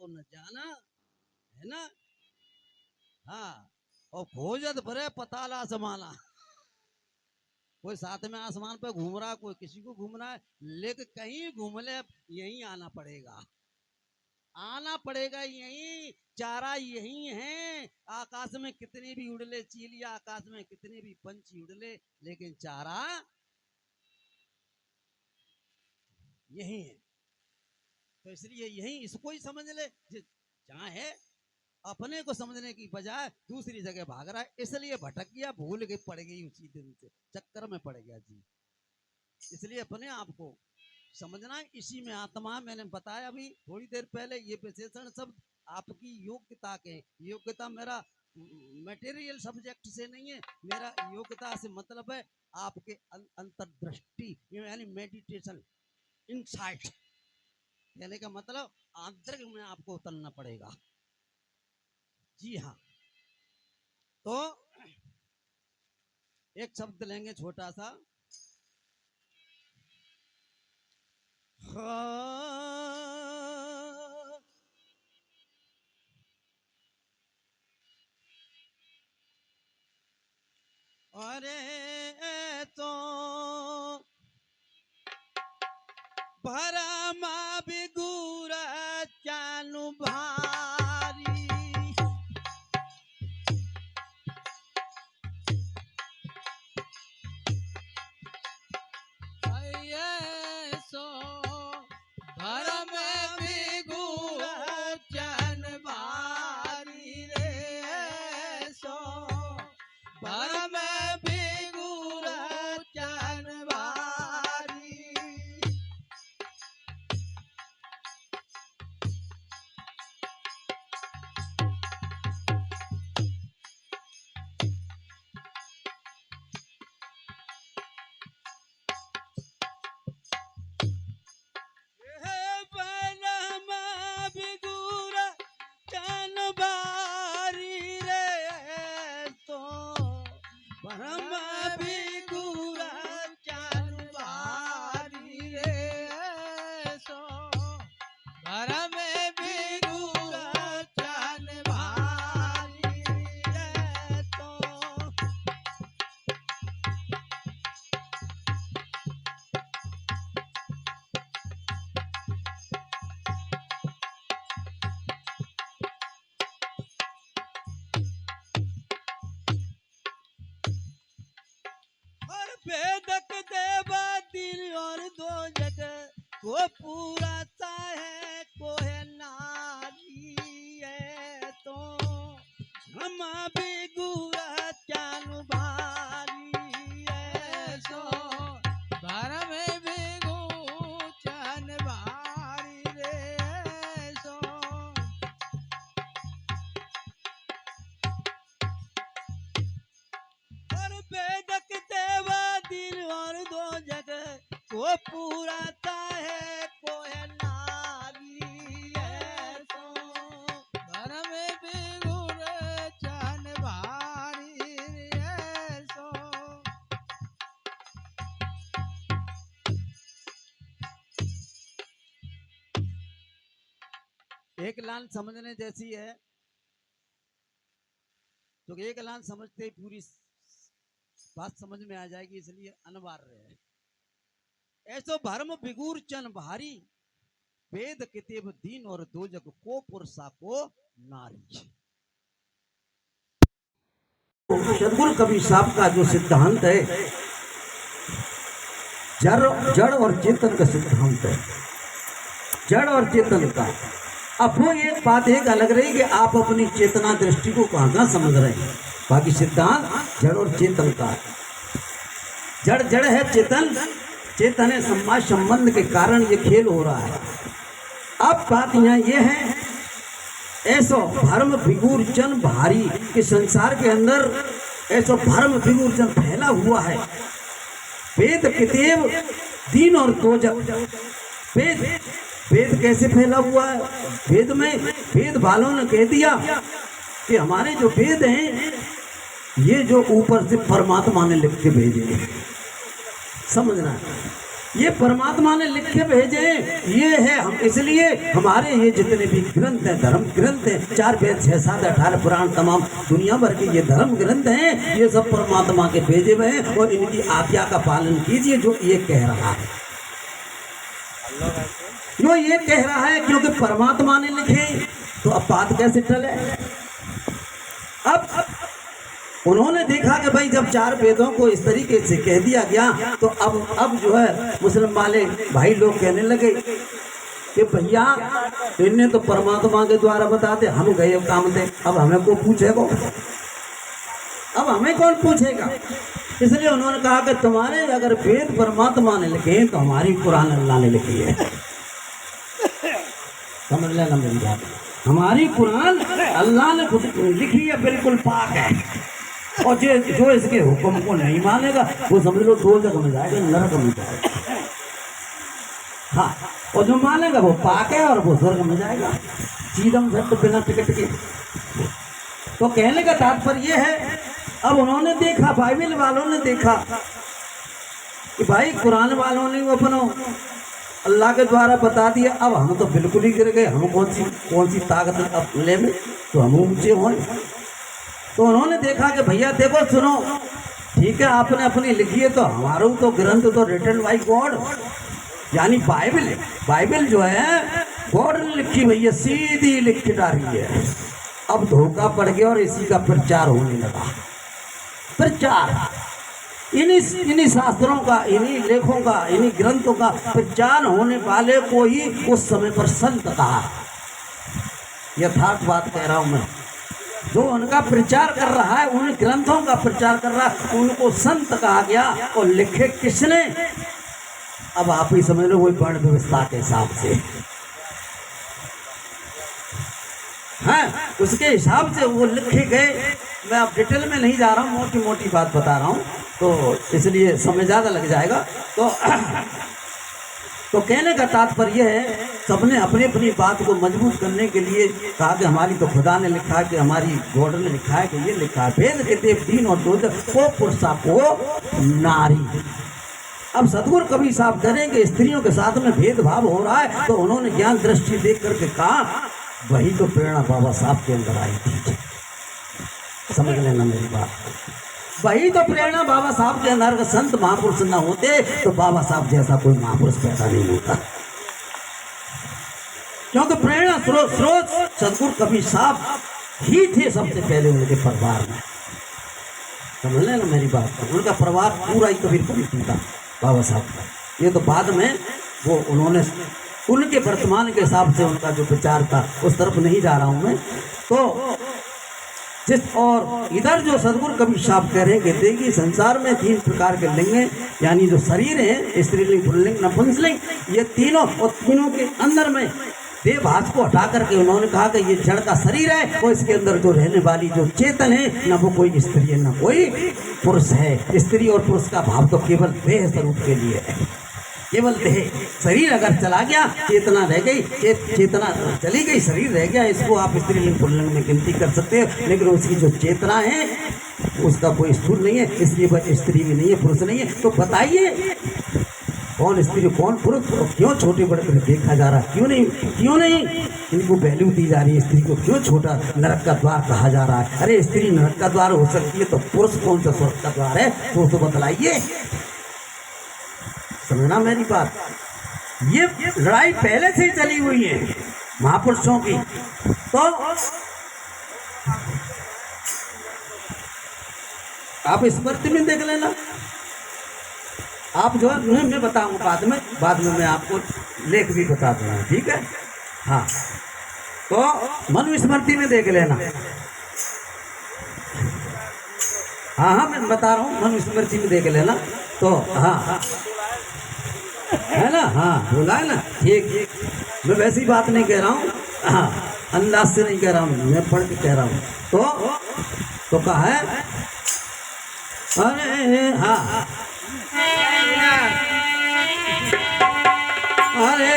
को न जाना, है ना। हाँ, और खोजत भरे पताल आसमाना। कोई साथ में आसमान पे घूम रहा है, कोई किसी को घूम रहा है, लेकिन कहीं घूम ले यहीं आना पड़ेगा, आना पड़ेगा यहीं। चारा यहीं है। आकाश में कितने भी उड़ ले चीलिया, आकाश में कितने भी पंछी उड़ ले, लेकिन चारा यहीं है। तो इसलिए यहीं इसको ही समझ ले, जहां है। अपने को समझने की बजाय दूसरी जगह भाग रहा है, इसलिए भटक गया, भूल गई, पड़ गई, उसी दिन से चक्कर में पड़ गया जी। इसलिए अपने आप को समझना, इसी में आत्मा। मैंने बताया अभी थोड़ी देर पहले, ये विशेषण शब्द आपकी योग्यता के, योग्यता मेरा मटेरियल सब्जेक्ट से नहीं है, मेरा योग्यता से मतलब है आपके अंतर्दृष्टि, यानी मेडिटेशन, इनसाइट, कहने का मतलब आंतरिक में आपको उतरना पड़ेगा। जी हाँ, तो एक शब्द लेंगे छोटा सा, अरे तो भरमा बिगुर चानु भारी, सो भरम बिगुर चन भारी रे, सो भरम बिगुर चन भारी। वेदक देवा दिल और दो जगह को पूरा सा है, को है नारी है, तो हम भी गुरा चानु भारी है, सो भरम बिगु चन भारी रे, सो और वेदक देवा दिल और दो जगह को पूरा सा है, को है नारी है, तो भरम बिगुर चन भारी रे, सो एक लाइन समझने जैसी है, तो एक लाइन समझते ही पूरी बात समझ में आ जाएगी, इसलिए अनिवार्य है। ऐसो भरम बिगूर चन भारी, वेद कितेब दीन और दो जग को पुरुषा को नारी। सदगुरु कबीर साहब का जो सिद्धांत है, जड़ और चेतन का सिद्धांत है, जड़ और चेतन का। अब वो एक बात एक अलग रही कि आप अपनी चेतना दृष्टि को कहाँ समझ रहे हैं, बाकी सिद्धांत जड़ और चेतन का है। जड़ जड़ है, चेतन चेतन है, समाज संबंध के कारण ये खेल हो रहा है। अब बात यहाँ ये है, ऐसो भरम बिगूर चन भारी, कि संसार के अंदर ऐसो भरम बिगूर चन फैला हुआ है। वेद कितेब दीन और दो जग, वेद वेद कैसे फैला हुआ है? वेद में वेद वालों ने कह दिया कि हमारे जो वेद हैं ये जो ऊपर से परमात्मा ने लिख के भेजे, समझना। ये परमात्मा ने लिख के भेजे। ये है हम, इसलिए हमारे ये जितने भी ग्रंथ हैं, धर्म ग्रंथ हैं, 4 वेद 6 7 18 पुराण, तमाम दुनिया भर के ये धर्म ग्रंथ हैं, ये सब परमात्मा के भेजे हुए हैं। और इनकी आज्ञा का पालन कीजिए जो ये कह रहा है, जो ये कह रहा है, क्योंकि परमात्मा ने लिखे। तो अब बात कैसे टले? अब उन्होंने देखा कि भाई जब 4 वेदों को इस तरीके से कह दिया गया, तो अब जो है मुस्लिम वाले भाई लोग कहने लगे कि भैया इन्हें तो परमात्मा के द्वारा बताते, हम गए काम थे, अब हमें को पूछेगा, अब हमें कौन पूछेगा? इसलिए उन्होंने कहा कि तुम्हारे अगर वेद परमात्मा ने लिखे तो हमारी कुरान अल्लाह ने लिखी है। समझ लेना मेरी बात, हमारी कुरान अल्लाह ने खुद लिखी है, बिल्कुल पाक है। और जो इसके हुक्म को नहीं मानेगा वो समझ लो 2 जगह में जाएगा, नरक में जाएगा। हाँ, और जो मानेगा वो पाक है और वो स्वर्ग में जाएगा सीधम झट बिना टिकट के। तो कहने का तात्पर्य है, अब उन्होंने देखा, बाइबल वालों ने देखा कि भाई कुरान वालों ने वो अपना अल्लाह के द्वारा बता दिया, अब हम तो बिल्कुल ही गिर गए, हम कौन सी ताकत अब ले में तो हम ऊंचे हों। तो उन्होंने देखा कि भैया देखो सुनो, ठीक है आपने अपनी लिखी है, तो हमारा तो ग्रंथ तो रिटन बाई गॉड, यानी बाइबल जो है गॉड ने लिखी भैया, सीधी लिख के डाली है। अब धोखा पड़ गया और इसी का प्रचार होने लगा। प्रचार इन्हीं शास्त्रों का, इन्हीं लेखों का, इन्हीं ग्रंथों का प्रचार होने वाले को ही उस समय पर संत कहा। यथार्थ बात कह रहा हूं मैं, जो उनका प्रचार कर रहा है, उन ग्रंथों का प्रचार कर रहा है, उनको संत कहा गया। और लिखे किसने? अब आप ही समझ लो, वही वर्ण व्यवस्था के हिसाब से, हाँ उसके हिसाब से वो लिखे गए। मैं अब डिटेल में नहीं जा रहा हूँ, मोटी मोटी बात बता रहा हूँ, तो इसलिए समय ज़्यादा लग जाएगा। तो कहने का तात्पर्य है, सबने अपनी अपनी बात को मजबूत करने के लिए कहा कि हमारी तो खुदा ने लिखा है, कि हमारी गॉड ने लिखा है, कि ये लिखा है वेद के देव 3 और 2 को पुरुषा को नारी। अब सतगुरु कभी साहब करेंगे स्त्रियों के साथ में भेदभाव हो रहा है, तो उन्होंने ज्ञान दृष्टि देख करके कहा वही तो प्रेरणा बाबा साहब के अंदर आई थी। समझ लेना मेरी बात, वही तो प्रेरणा बाबा साहब के अंदर। संत महापुरुष न होते तो बाबा साहब जैसा कोई महापुरुष पैदा नहीं होता, क्योंकि प्रेरणा स्रोत सतगुरु कबीर साहब ही थे सबसे पहले उनके परिवार में। समझ लेना मेरी बात, उनका परिवार पूरा ही कबीर था बाबा साहब का। ये तो बाद में वो उन्होंने उनके वर्तमान के हिसाब से उनका जो प्रचार था, उस तरफ नहीं जा रहा हूँ मैं। तो जिस और इधर जो सदगुरु कबीर साहब कह रहे हैं, कहते हैं कि संसार में 3 प्रकार के लिंग हैं, यानी जो शरीर है, स्त्रीलिंग, पुल्लिंग, नपुंसकलिंग, ये तीनों, और तीनों के अंदर में देवभास को हटा करके उन्होंने कहा कि ये जड़ का शरीर है, और इसके अंदर जो रहने वाली जो चेतन है, ना वो कोई स्त्री है ना कोई पुरुष है। स्त्री और पुरुष का भाव तो केवल देह स्वरूप के लिए है, केवल देह। शरीर अगर चला गया, चेतना रह गई, चेतना चली गई, शरीर रह गया, इसको आप स्त्रीलिंग पुल्लिंग में गिनती कर सकते हैं। लेकिन उसकी जो चेतना है उसका कोई स्थूल नहीं है, इसलिए वह स्त्री भी नहीं है, पुरुष नहीं है। तो बताइए कौन स्त्री कौन पुरुष, क्यों छोटे बड़े पर देखा जा रहा है? क्यों नहीं इनको वैल्यू दी जा रही है? स्त्री को क्यों छोटा नरक का द्वार कहा जा रहा है? अरे स्त्री नरक का द्वार हो सकती है, तो पुरुष कौन सा स्वर्ग का द्वार है? तो बतलाइए। समझना मेरी बात, ये लड़ाई पहले से ही चली हुई है महापुरुषों की। तो आप स्मृति में देख लेना, आप जो है मैं बताऊंगा बाद में मैं आपको लेख भी बता दूंगा, ठीक है? हाँ, तो मनुस्मृति में देख लेना। हाँ मैं बता रहा हूँ, मनुस्मृति में देख लेना। तो हाँ है ना, हाँ बोला है ना, ठीक। मैं वैसी बात नहीं कह रहा हूँ, हाँ अंदाज से नहीं कह रहा हूँ, मैं पढ़ के कह रहा हूँ। तो कहा है, अरे हाँ, अरे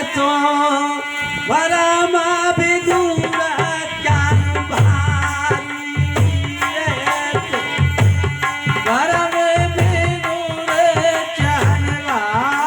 तो बरामा भी दूंगा जान भारी, बरामे भी दूंगा जान भारी।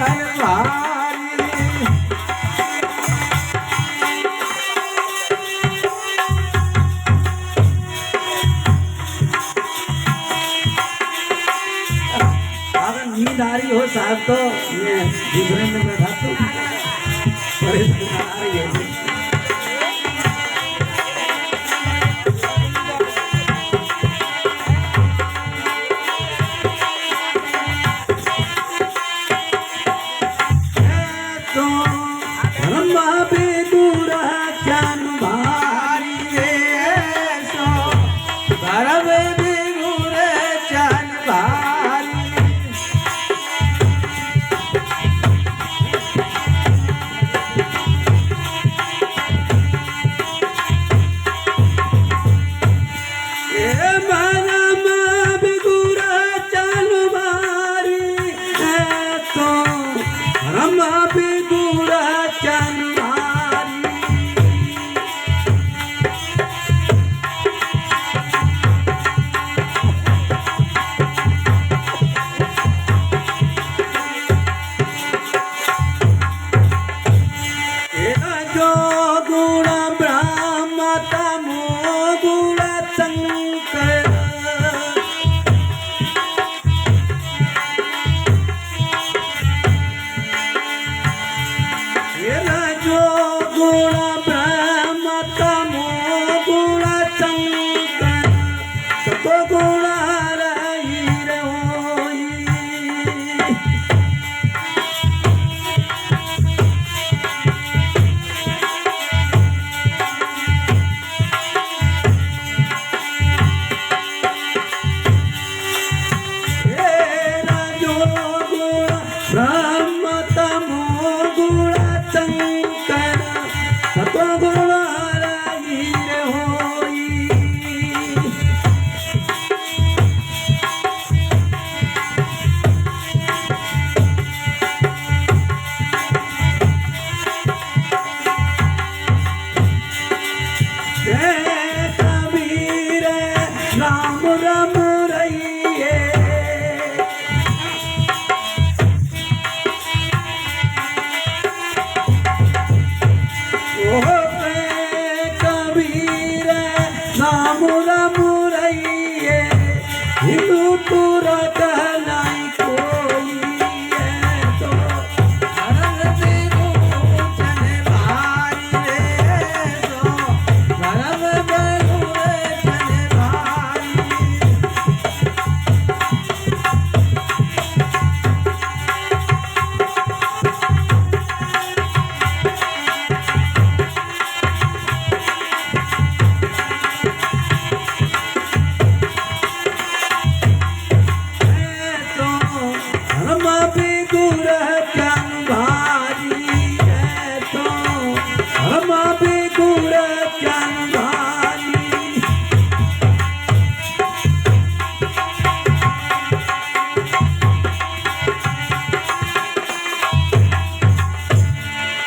चन भारी अगर नींद आ रही हो साहब तो मैं दूसरे में बैठा तो परेशान आ रही है। तो ब्रह्मा पे दूरा ज्ञान भारी रे सो भरम बिगुरे चन भारी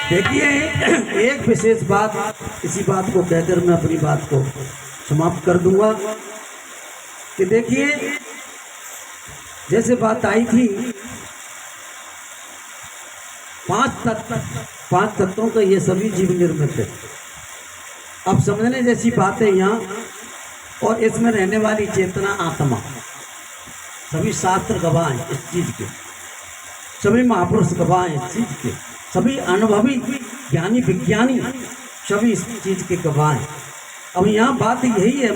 देखिए एक विशेष बात, इसी बात को कहकर मैं अपनी बात को समाप्त कर दूंगा कि देखिए जैसे बात आई थी पांच तत्वों का ये सभी जीव निर्मित है। अब समझने जैसी बात है यहाँ, और इसमें रहने वाली चेतना आत्मा, सभी शास्त्र गवाह हैं इस चीज के, सभी महापुरुष गवाह हैं इस चीज के, सभी अनुभवी ज्ञानी विज्ञानी सभी इस चीज के गवाह हैं। अब यहाँ बात यही है,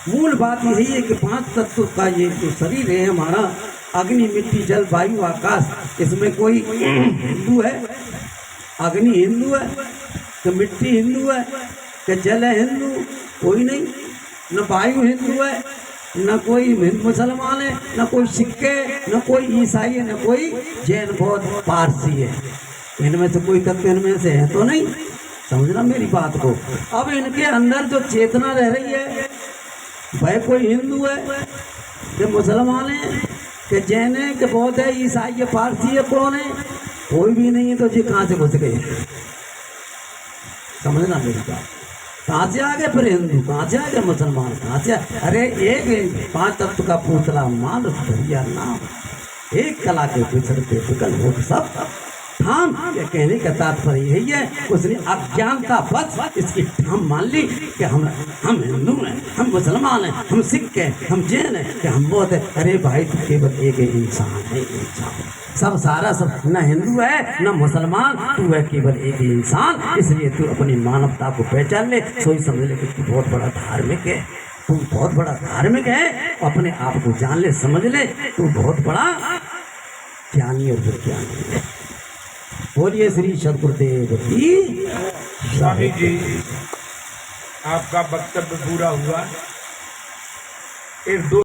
मूल बात यही है कि पांच तत्व का ये जो शरीर है हमारा, अग्नि मिट्टी जल वायु आकाश, इसमें कोई हिंदू है? अग्नि हिंदू है कि मिट्टी हिंदू है कि जल है हिंदू? कोई नहीं। न वायु हिंदू है, न कोई मुसलमान है, न कोई सिक्के, न कोई ईसाई है, न कोई जैन बौद्ध पारसी है। इनमें से कोई तत्व इनमें से है तो नहीं, समझना मेरी बात को। अब इनके अंदर जो चेतना रह रही है वह कोई हिंदू है कि मुसलमान है कि जैन है कि बौद्ध है, ईसाई है, पारसी है, कौन है? कोई भी नहीं है। तो जी कहाँ से घुस गए? समझना मेरी बात। कहाँ से आ गए फिर हिंदू? कहाँ से आ गए मुसलमान? कहाँ से अरे एक पांच तत्व का पुतला मानस भैया नाम एक कला के बिछड़ते विकल हो सब ठाम के कहने का तात्पर्य यही है उसने अज्ञानता बस इसकी ठाम मान ली कि हम हिंदू हैं, हम मुसलमान हैं, हम सिख हैं, हम जैन हैं, कि हम बौद्ध हैं। अरे भाई तू केवल एक इंसान है, इंसान सब सारा सब न हिंदू है न मुसलमान, तू है केवल एक ही इंसान। इसलिए तू अपनी मानवता को पहचान ले, सोच समझ ले कि तू बहुत बड़ा धार्मिक है, तू बहुत बड़ा धार्मिक है, अपने आप को जान ले, समझ ले, तू बहुत बड़ा ज्ञानी और विज्ञानी है। बोलिए श्री सदगुरुदेव की। स्वामी जी आपका वक्तव्य पूरा हुआ। एक दो